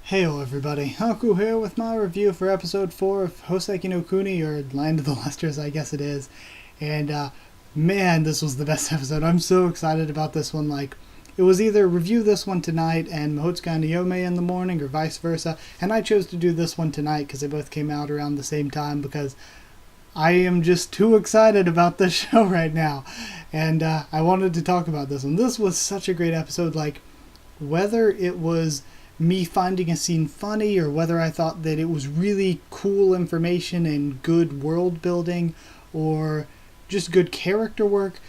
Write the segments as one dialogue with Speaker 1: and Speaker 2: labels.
Speaker 1: Heyo everybody, Haku here with my review for episode 4 of Houseki no Kuni, or Land of the Lustrous I guess it is. And man, this was the best episode. I'm so excited about this one. It was either review this one tonight and Mahotsukai no Yome in the morning, or vice versa. And I chose to do this one tonight because they both came out around the same time, because I am just too excited about this show right now. And I wanted to talk about this one. This was such a great episode. Whether it was me finding a scene funny, or whether I thought that it was really cool information and good world building, or just good character work,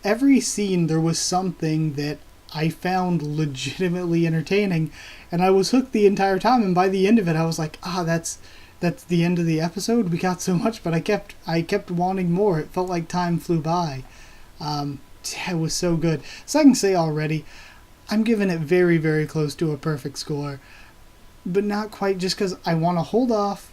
Speaker 1: every scene there was something that I found legitimately entertaining, and I was hooked the entire time. And by the end of it, I was like, that's the end of the episode. We got so much, but I kept wanting more. It felt like time flew by. It was so good. So I can say already, I'm giving it very, very close to a perfect score, but not quite, just because I want to hold off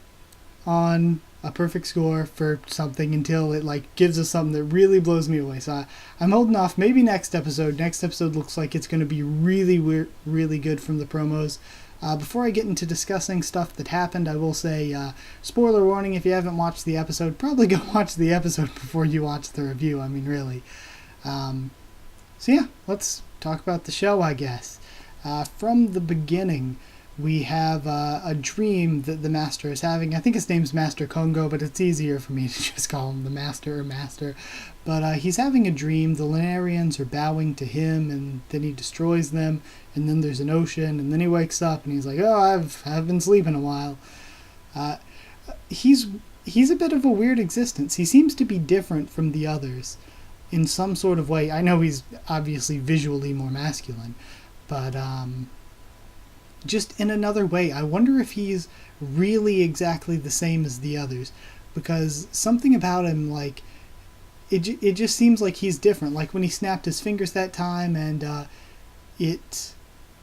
Speaker 1: on a perfect score for something until it gives us something that really blows me away. So I'm holding off. Maybe next episode. Next episode looks like it's going to be really weird, really good from the promos. Before I get into discussing stuff that happened, I will say, spoiler warning, if you haven't watched the episode, probably go watch the episode before you watch the review. I mean, really. So yeah, let's talk about the show, I guess. From the beginning, we have a dream that the Master is having. I think his name's Master Kongo, but it's easier for me to just call him the Master or Master. But he's having a dream. The Lunarians are bowing to him, and then he destroys them, and then there's an ocean, and then he wakes up, and he's like, oh, I've been sleeping a while. He's a bit of a weird existence. He seems to be different from the others in some sort of way. I know he's obviously visually more masculine, but just in another way. I wonder if he's really exactly the same as the others, because something about him, it just seems like he's different. Like when he snapped his fingers that time and it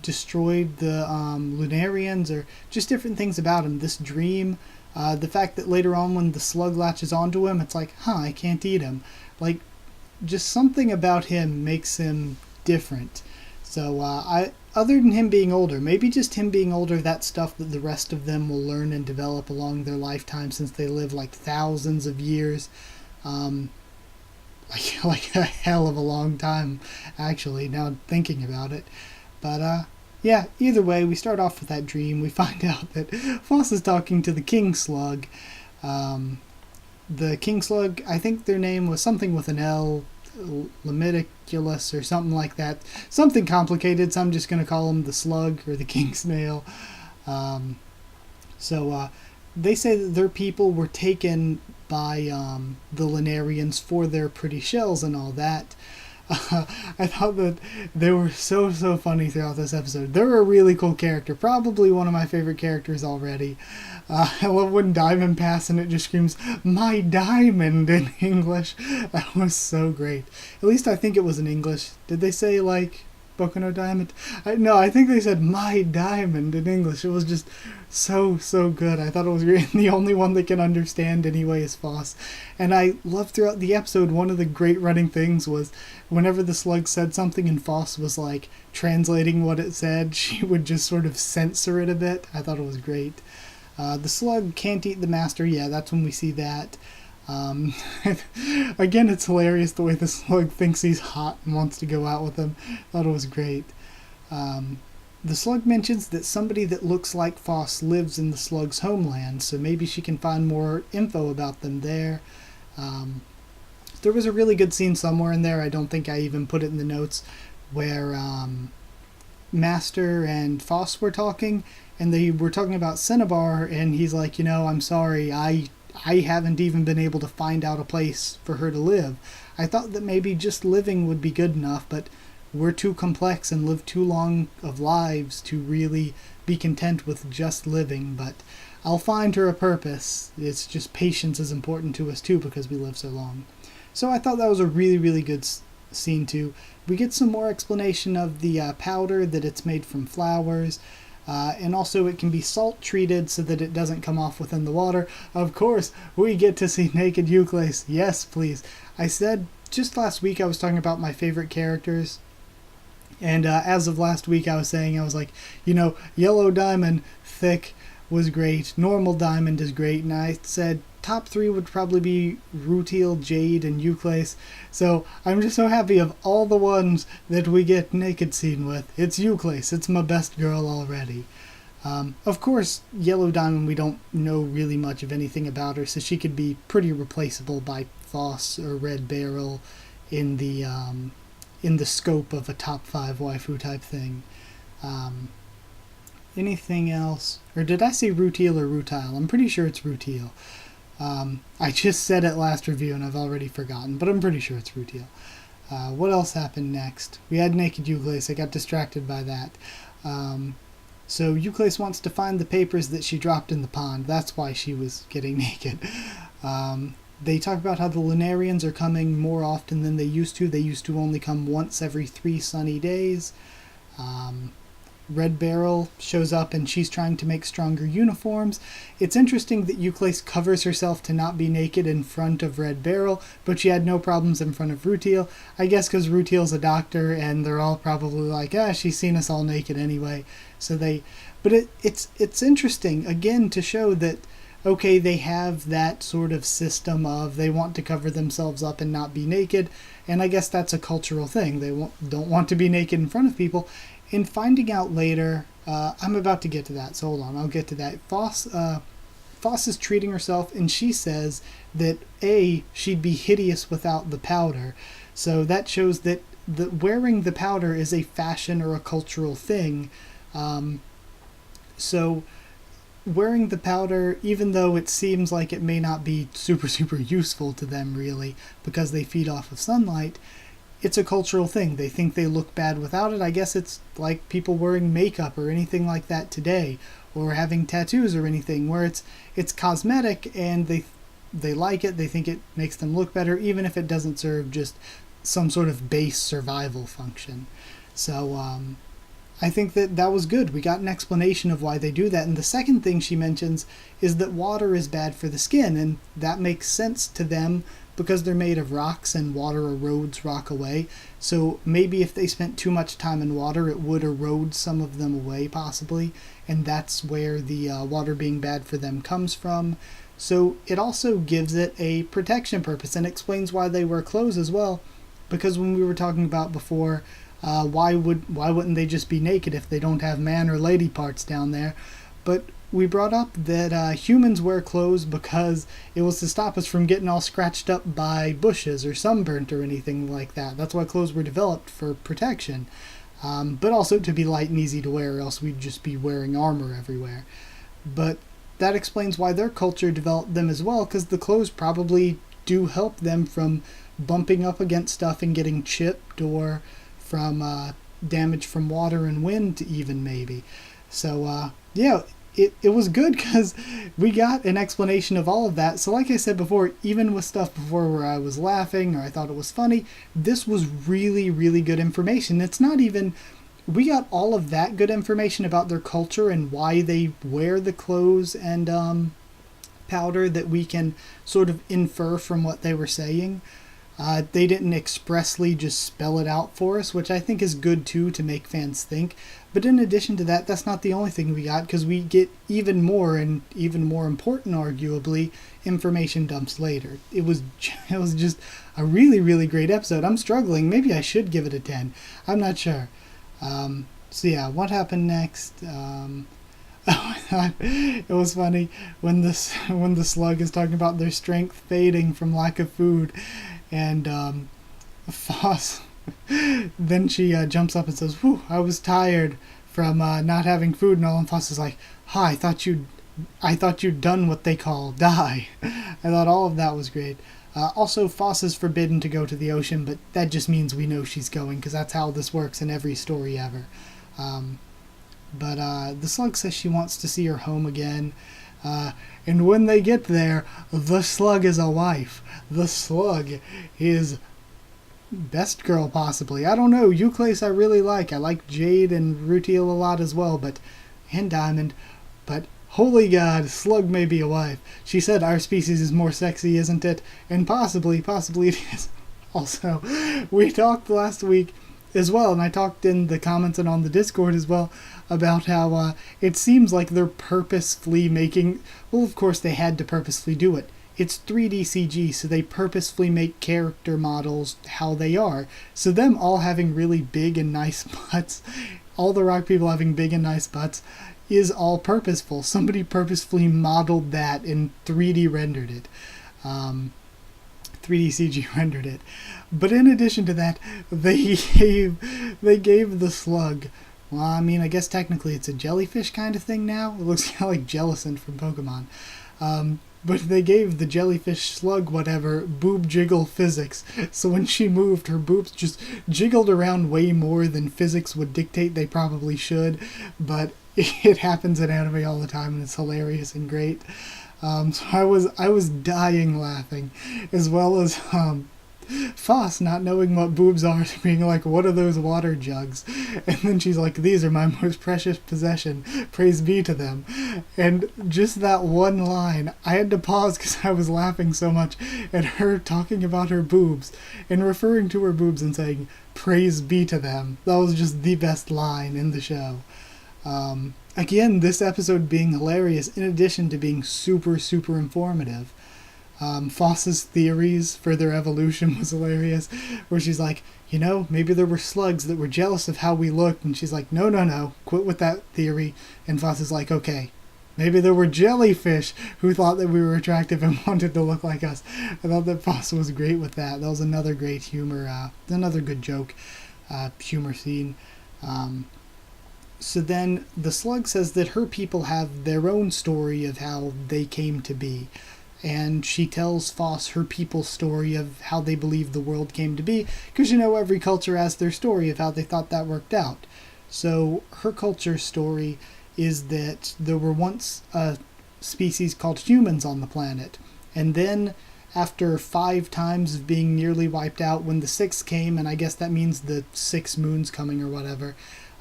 Speaker 1: destroyed the Lunarians, or just different things about him. This dream, the fact that later on when the slug latches onto him, it's like, I can't eat him. Just something about him makes him different. So other than him being older, maybe just him being older, that stuff that the rest of them will learn and develop along their lifetime, since they live thousands of years. Like a hell of a long time, actually, now thinking about it. But yeah, either way, we start off with that dream. We find out that Foss is talking to the King Slug. The King Slug, I think their name was something with an L, Lemeticulus or something like that. Something complicated, so I'm just going to call them the Slug, or the King Snail. So they say that their people were taken by the Lunarians for their pretty shells and all that. I thought that they were so funny throughout this episode. They're a really cool character, probably one of my favorite characters already. I love when Diamond passes and it just screams, "My diamond," in English. That was so great. At least I think it was in English. Did they say Boku no Diamond? No, I think they said "my diamond" in English. It was just so good. I thought it was great. And the only one that can understand anyway is Foss. And I loved throughout the episode, one of the great running things was whenever the slug said something and Foss was translating what it said, she would just sort of censor it a bit. I thought it was great. The slug can't eat the Master. Yeah, that's when we see that. Again, it's hilarious the way the slug thinks he's hot and wants to go out with him. Thought it was great. The slug mentions that somebody that looks like Foss lives in the slug's homeland, so maybe she can find more info about them there. There was a really good scene somewhere in there, I don't think I even put it in the notes, where Master and Foss were talking, and they were talking about Cinnabar, and he's like, I'm sorry, I haven't even been able to find out a place for her to live. I thought that maybe just living would be good enough, but we're too complex and live too long of lives to really be content with just living. But I'll find her a purpose. It's just patience is important to us too, because we live so long. So I thought that was a really good scene too. We get some more explanation of the powder, that it's made from flowers. And also it can be salt treated so that it doesn't come off within the water. Of course, we get to see naked Euclase. Yes, please. I said just last week I was talking about my favorite characters. And as of last week, I was saying, I was like, yellow diamond, thick, was great. Normal diamond is great. And I said top 3 would probably be Rutiel, Jade, and Euclase. So I'm just so happy of all the ones that we get naked scene with. It's Euclase. It's my best girl already. Of course, Yellow Diamond, we don't know really much of anything about her, so she could be pretty replaceable by Foss or Red Barrel in the scope of a top 5 waifu type thing. Anything else? Or did I say Rutiel or Rutile? I'm pretty sure it's Rutiel. I just said it last review and I've already forgotten, but I'm pretty sure it's Rutiel. What else happened next? We had Naked Euclase. I got distracted by that. So Euclase wants to find the papers that she dropped in the pond. That's why she was getting naked. They talk about how the Lunarians are coming more often than they used to. They used to only come once every 3 sunny days. Red Barrel shows up and she's trying to make stronger uniforms. It's interesting that Euclase covers herself to not be naked in front of Red Barrel, but she had no problems in front of Rutiel. I guess because Rutiel's a doctor and they're all probably like, she's seen us all naked anyway. But it's interesting, again, to show that, okay, they have that sort of system of they want to cover themselves up and not be naked, and I guess that's a cultural thing. They don't want to be naked in front of people. In finding out later, I'm about to get to that, so hold on, I'll get to that. Foss is treating herself, and she says that, she'd be hideous without the powder. So that shows that wearing the powder is a fashion or a cultural thing. So wearing the powder, even though it seems like it may not be super, super useful to them, really, because they feed off of sunlight, it's a cultural thing. They think they look bad without it. I guess it's like people wearing makeup or anything like that today, or having tattoos or anything, where it's cosmetic and they like it, they think it makes them look better, even if it doesn't serve just some sort of base survival function. So I think that was good. We got an explanation of why they do that. And the second thing she mentions is that water is bad for the skin, and that makes sense to them because they're made of rocks and water erodes rock away. So maybe if they spent too much time in water, it would erode some of them away, possibly. And that's where the water being bad for them comes from. So it also gives it a protection purpose and explains why they wear clothes as well. Because when we were talking about before, why wouldn't they just be naked if they don't have man or lady parts down there? But we brought up that humans wear clothes because it was to stop us from getting all scratched up by bushes or sunburnt or anything like that. That's why clothes were developed, for protection. But also to be light and easy to wear, or else we'd just be wearing armor everywhere. But that explains why their culture developed them as well, because the clothes probably do help them from bumping up against stuff and getting chipped, or from damage from water and wind even, maybe. So it was good because we got an explanation of all of that. So like I said before, even with stuff before where I was laughing or I thought it was funny, this was really, really good information. It's not even... We got all of that good information about their culture and why they wear the clothes and powder that we can sort of infer from what they were saying. They didn't expressly just spell it out for us, which I think is good too, to make fans think. But in addition to that, that's not the only thing we got, because we get even more, and even more important, arguably, information dumps later. It was just a really, really great episode. I'm struggling. Maybe I should give it a 10. I'm not sure. So yeah, what happened next? I thought it was funny when the slug is talking about their strength fading from lack of food, and Foss then she jumps up and says, "Whew, I was tired from not having food and all." And Foss is like, "Ha, I thought you'd done what they call die." I thought all of that was great. Also, Foss is forbidden to go to the ocean, but that just means we know she's going, because that's how this works in every story ever. But the slug says she wants to see her home again. And when they get there, the slug is a wife. The slug is best girl, possibly. I don't know. Euclase I really like. I like Jade and Rutiel a lot as well, and Diamond. But holy God, slug may be a wife. She said our species is more sexy, isn't it? And possibly it is. Also, we talked last week as well, and I talked in the comments and on the Discord as well about how it seems like they're purposefully making, well, of course they had to purposefully do it. It's 3D CG, so they purposefully make character models how they are. So them all having really big and nice butts, all the rock people having big and nice butts, is all purposeful. Somebody purposefully modeled that and 3D rendered it. 3D CG rendered it. But in addition to that, they gave the slug, well, I mean, I guess technically it's a jellyfish kind of thing now. It looks kind of like Jellicent from Pokemon. But they gave the jellyfish slug whatever boob jiggle physics. So when she moved, her boobs just jiggled around way more than physics would dictate they probably should. But it happens in anime all the time, and it's hilarious and great. So I was dying laughing, as well as Foss not knowing what boobs are, being like, what are those water jugs? And then she's like, these are my most precious possession, praise be to them. And just that one line, I had to pause because I was laughing so much at her talking about her boobs and referring to her boobs and saying, praise be to them. That was just the best line in the show. Again, this episode being hilarious in addition to being super, super informative. Foss's theories for their evolution was hilarious, where she's like, you know, maybe there were slugs that were jealous of how we looked, and she's like, no, quit with that theory. And Foss is like, okay, maybe there were jellyfish who thought that we were attractive and wanted to look like us. I thought that Foss was great with that. That was another great humor, another good joke, humor scene. So then the slug says that her people have their own story of how they came to be. And she tells Foss her people's story of how they believe the world came to be, because you know every culture has their story of how they thought that worked out. So her culture's story is that there were once a species called humans on the planet, and then after 5 times of being nearly wiped out, when the 6th came, and I guess that means the 6 moons coming or whatever,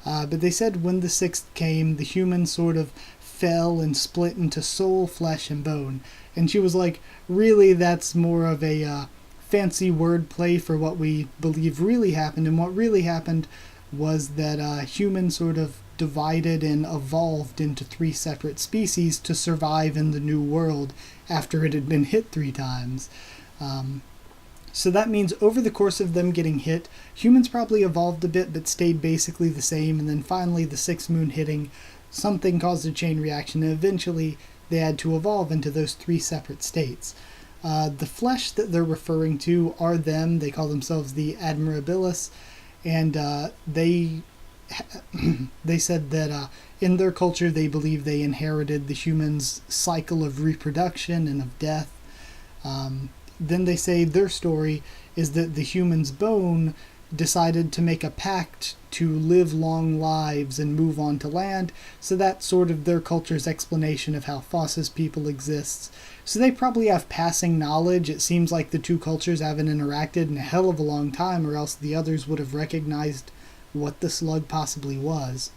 Speaker 1: but they said when the 6th came, the humans sort of fell and split into soul, flesh, and bone. And she was like, really, that's more of a fancy wordplay for what we believe really happened. And what really happened was that humans sort of divided and evolved into 3 separate species to survive in the new world after it had been hit 3 times. So that means over the course of them getting hit, humans probably evolved a bit but stayed basically the same. And then finally the 6th moon hitting, something caused a chain reaction, and eventually they had to evolve into those 3 separate states. The flesh that they're referring to are them. They call themselves the Admirabilis, and they said that in their culture they believe they inherited the humans' cycle of reproduction and of death. Then they say their story is that the human's bone decided to make a pact to live long lives and move on to land, so that's sort of their culture's explanation of how Foss's people exists. So they probably have passing knowledge. It seems like the 2 cultures haven't interacted in a hell of a long time, or else the others would have recognized what the slug possibly was.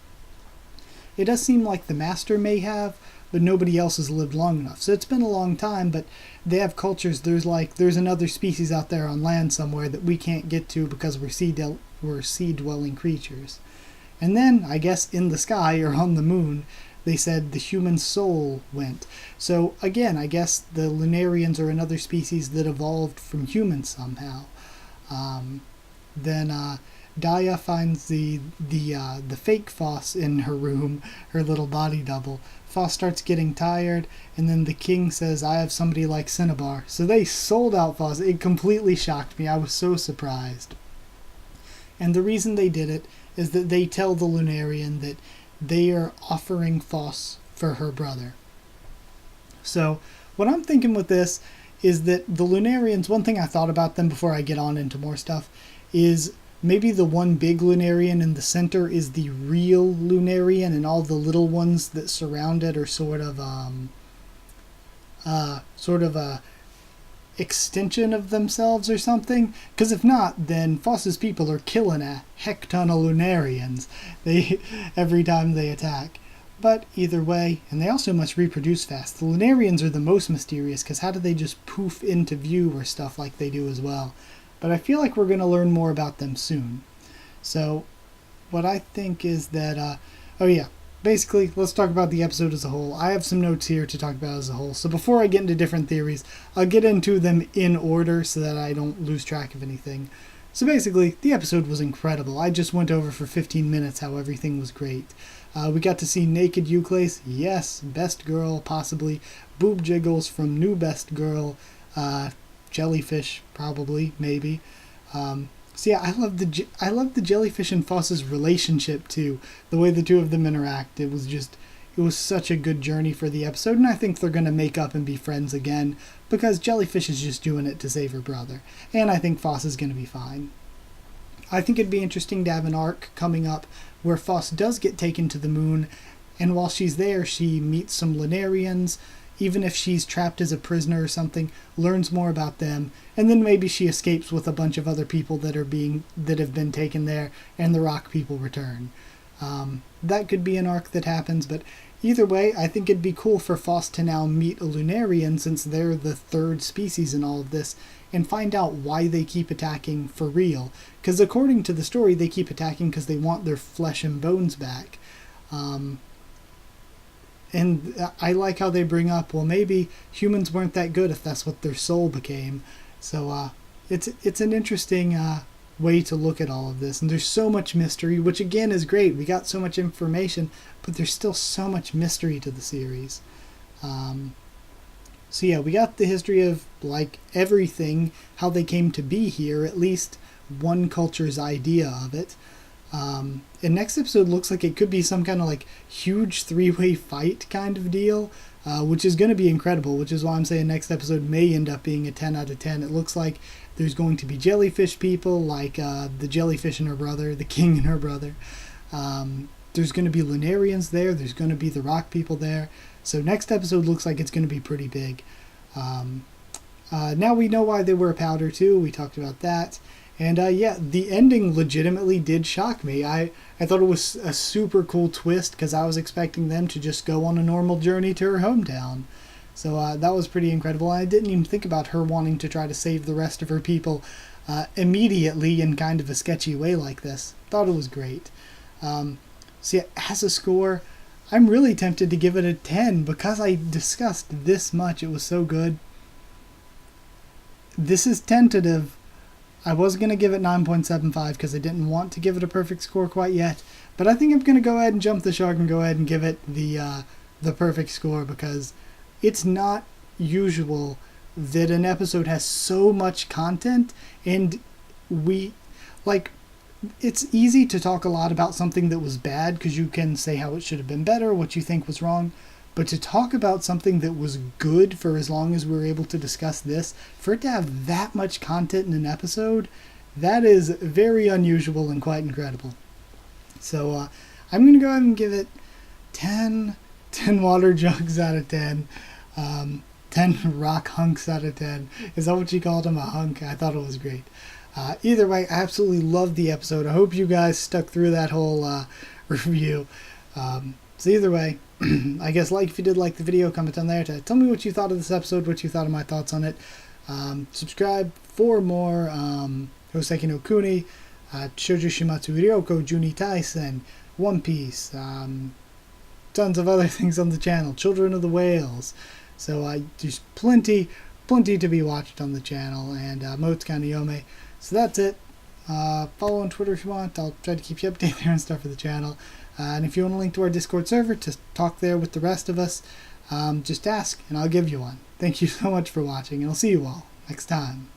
Speaker 1: It does seem like the master may have, but nobody else has lived long enough. So it's been a long time, but they have cultures. There's another species out there on land somewhere that we can't get to because we're sea-dwelling creatures. And then, I guess, in the sky or on the moon, they said the human soul went. So again, I guess the Lunarians are another species that evolved from humans somehow. Then Daya finds the fake Foss in her room, her little body double. Foss starts getting tired, and then the king says, I have somebody like Cinnabar. So they sold out Foss. It completely shocked me. I was so surprised. And the reason they did it is that they tell the Lunarian that they are offering Foss for her brother. So what I'm thinking with this is that the Lunarians, one thing I thought about them before I get on into more stuff, is maybe the one big Lunarian in the center is the real Lunarian, and all the little ones that surround it are sort of a extension of themselves or something. Because if not, then Foss's people are killing a heck ton of Lunarians every time they attack. But either way, and they also must reproduce fast. The Lunarians are the most mysterious, because how do they just poof into view or stuff like they do as well? But I feel like we're going to learn more about them soon. So what I think is that, oh yeah, basically, let's talk about the episode as a whole. I have some notes here to talk about as a whole. So before I get into different theories, I'll get into them in order so that I don't lose track of anything. So basically, the episode was incredible. I just went over for 15 minutes how everything was great. We got to see naked Euclase, yes, best girl, possibly, boob jiggles from new best girl, jellyfish, probably, maybe. So yeah, I love the jellyfish and Foss's relationship too. The way the two of them interact, it was such a good journey for the episode, and I think they're gonna make up and be friends again because Jellyfish is just doing it to save her brother, and I think Foss is gonna be fine. I think it'd be interesting to have an arc coming up where Foss does get taken to the moon, and while she's there, she meets some Lunarians, even if she's trapped as a prisoner or something, learns more about them, and then maybe she escapes with a bunch of other people that have been taken there, and the rock people return. That could be an arc that happens, but either way, I think it'd be cool for Foss to now meet a Lunarian, since they're the third species in all of this, and find out why they keep attacking for real. Because according to the story, they keep attacking because they want their flesh and bones back. And I like how they bring up, well, maybe humans weren't that good if that's what their soul became. So it's an interesting way to look at all of this. And there's so much mystery, which again is great. We got so much information, but there's still so much mystery to the series. So yeah, we got the history of, like, everything, how they came to be here, at least one culture's idea of it. And next episode looks like it could be some kind of like huge three-way fight kind of deal, which is going to be incredible, which is why I'm saying next episode may end up being a 10 out of 10. It looks like there's going to be jellyfish people, like the jellyfish and her brother, the king and her brother. There's going to be Lunarians there. There's going to be the rock people there. So next episode looks like it's going to be pretty big. Now we know why they wear powder too. We talked about that. And yeah, the ending legitimately did shock me. I thought it was a super cool twist because I was expecting them to just go on a normal journey to her hometown. So that was pretty incredible. I didn't even think about her wanting to try to save the rest of her people immediately in kind of a sketchy way like this. Thought it was great. So yeah, as a score, I'm really tempted to give it a 10 because I discussed this much. It was so good. This is tentative. I was going to give it 9.75 because I didn't want to give it a perfect score quite yet. But I think I'm going to go ahead and jump the shark and go ahead and give it the perfect score because it's not usual that an episode has so much content and it's easy to talk a lot about something that was bad because you can say how it should have been better, what you think was wrong. But to talk about something that was good for as long as we were able to discuss this, for it to have that much content in an episode, that is very unusual and quite incredible. So I'm going to go ahead and give it 10 water jugs out of 10. 10 rock hunks out of 10. Is that what you called him, a hunk? I thought it was great. Either way, I absolutely loved the episode. I hope you guys stuck through that whole review. So either way, I guess if you did like the video, comment down there to tell me what you thought of this episode, what you thought of my thoughts on it. Subscribe for more Houseki no Kuni, Shoujo Shimatsu Ryoko, Juni Taisen, One Piece, tons of other things on the channel, Children of the Whales. So there's plenty to be watched on the channel, and Motsuka no Yome. So that's it. Follow on Twitter if you want. I'll try to keep you updated there and stuff for the channel. And if you want a link to our Discord server to talk there with the rest of us, just ask and I'll give you one. Thank you so much for watching, and I'll see you all next time.